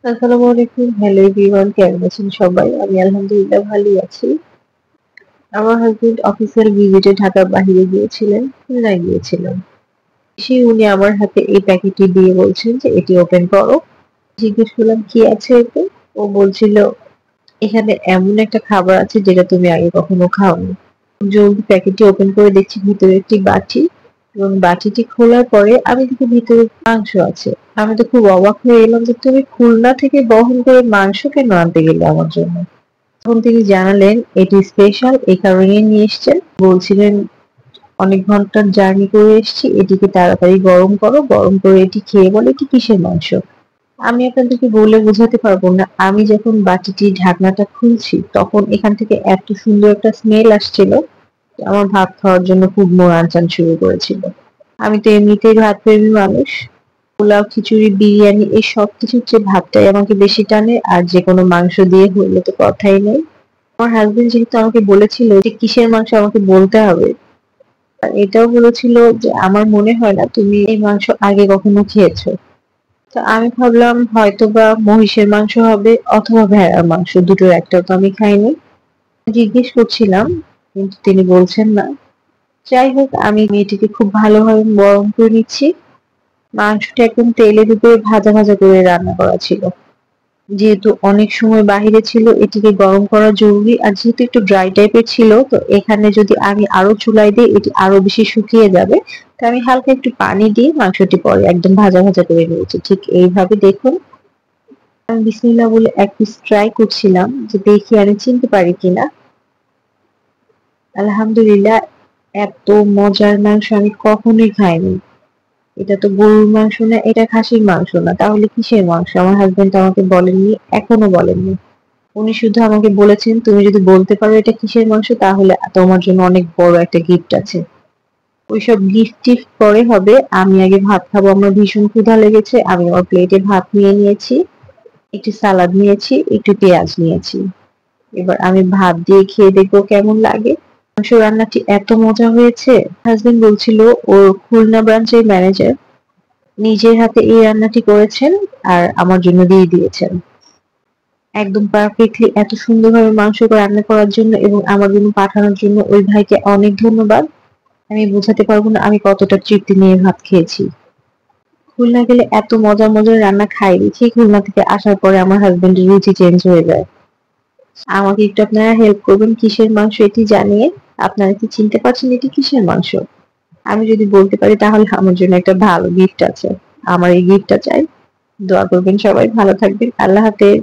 আসসালামু আলাইকুম। Hello everyone, কেমন আছেন সবাই? আমি আলহামদুলিল্লাহ ভালোই আছি। আমার হাসব্যান্ড অফিসিয়াল ভিজিটে ঢাকার বাহিরে গিয়েছিলেন, খুলনায় গিয়েছিলেন। উনি আমার হাতে এই প্যাকেটটি দিয়ে বলছেন যে এটি ওপেন করো। জিজ্ঞেস করলাম কি আছে এতে? ও বলছিল এখানে এমন একটা খাবার আছে যেটা তুমি আগে কখনো খাওনি। জলদি প্যাকেটটি ওপেন করে দেখছি ভিতরে একটি বাটি এবং বাটিটি খোলার পরে আমি দেখি ভিতরে মাংস আছে। আমি তো খুব অবাক হয়ে গেলাম যে তুমি খুলনা থেকে বহন করে মাংস কেন আনতে গেলে আমার জন্য? তখন তিনি জানালেন এটি স্পেশাল এই কারণেই নিয়ে এসছেন। বলছিলেন অনেক ঘন্টার জার্নি করে এসেছি, এটিকে তাড়াতাড়ি গরম করো, গরম করে এটি খেয়ে বলো এটি কিসের মাংস। আমি আপনাদেরকে বলে বোঝাতে পারবো না। আমি যখন বাটিটির ঢাকনাটা খুলছি তখন এখান থেকে এত সুন্দর একটা স্মেল আসছিল, আমার ভাত খাওয়ার জন্য খুব মন আনচান শুরু করেছিল। আমি তো এমনিতেই ভাত প্রেমী মানুষ। পোলাও, খিচুড়ি, বিরিয়ানি এই সবকিছুর চেয়ে ভাতটাই আমাকে বেশি টানে, আর যেকোনো মাংস দিয়ে হলে তো কথাই নেই। আমার হাসবেন্ড যেহেতু আমাকে বলেছিল যে কিসের মাংস আমাকে বলতে হবে, আর এটাও বলেছিল যে আমার মনে হয় না তুমি এই মাংস আগে কখনো খেয়েছো। তো আমি ভাবলাম হয়তোবা মহিষের মাংস হবে অথবা ভেড়ার মাংস, দুটোর একটাও তো আমি খাইনি। জিজ্ঞেস করছিলাম কিন্তু তিনি বলছেন না। যাই হোক, আমি মেয়েটিকে খুব ভালোভাবে গরম করে নিচ্ছি। মাংসটা একদম তেলের উপরে ভাজা ভাজা করে রান্না করা ছিল। যেহেতু অনেক সময় বাহিরে ছিল, এটিকে গরম করা জরুরি, আর যেহেতু একটু ড্রাই টাইপের ছিল, তো এখানে যদি আমি আরো চুলায় দিই এটি আরো বেশি শুকিয়ে যাবে। তো আমি হালকা একটু পানি দিয়ে মাংসটি পরে একদম ভাজা ভাজা করে নিয়েছি, ঠিক এইভাবে দেখুন। আমি বিসমিল্লাহ বলে এক পিস ট্রাই করছিলাম যে দেখি আমি চিনতে পারি কিনা। আলহামদুলিল্লাহ, এত মজার মাংস আমি কখনোই খাইনি। এটা তো গরুর মাংস না, এটা খাসির মাংস না, তাহলে কিসের মাংস? আমার হাজবেন্ড আমাকে বলেননি, এখনো বলেননি। উনি শুধু আমাকে বলেছেন তুমি যদি বলতে পারো এটা কিসের মাংস তাহলে তোমার জন্য অনেক বড় একটা গিফট আছে। ওইসব গিফট টিফট পরে হবে, আমি আগে ভাত খাবো। আমার ভীষণ ক্ষুধা লেগেছে। আমি আমার প্লেটে ভাত নিয়ে নিয়েছি, একটু সালাদ নিয়েছি, একটু পেঁয়াজ নিয়েছি। এবার আমি ভাত দিয়ে খেয়ে দেখবো কেমন লাগে। মাংস রান্নাটি এত মজা হয়েছে। হাজবেন্ড বলছিল ওর খুলনা ব্রাঞ্চের ম্যানেজার নিজের হাতে এই রান্নাটি করেছেন আর আমার জন্য দিয়ে দিয়েছেন। একদম পারফেক্টলি এত সুন্দরভাবে মাংস রান্না করার জন্য এবং আমার জন্য পাঠানোর জন্য ওই ভাইকে অনেক ধন্যবাদ। আমি বোঝাতে পারবো না আমি কতটা তৃপ্তি নিয়ে ভাত খেয়েছি। খুলনা গেলে এত মজার মজার রান্না খাই দেখি খুলনা থেকে আসার পরে আমার হাজবেন্ডের রুচি চেঞ্জ হয়ে যায়। আমাকে একটু আপনারা হেল্প করবেন কিসের মাংস এটি জানিয়ে। আপনারা কি চিনতে পারছেন এটি কিসের মাংস? আমি যদি বলতে পারি তাহলে আমার জন্য একটা ভালো গিফট আছে। আমার এই গিফটটা চাই। দোয়া করবেন সবাই, ভালো থাকবেন। আল্লাহ হাফেজ।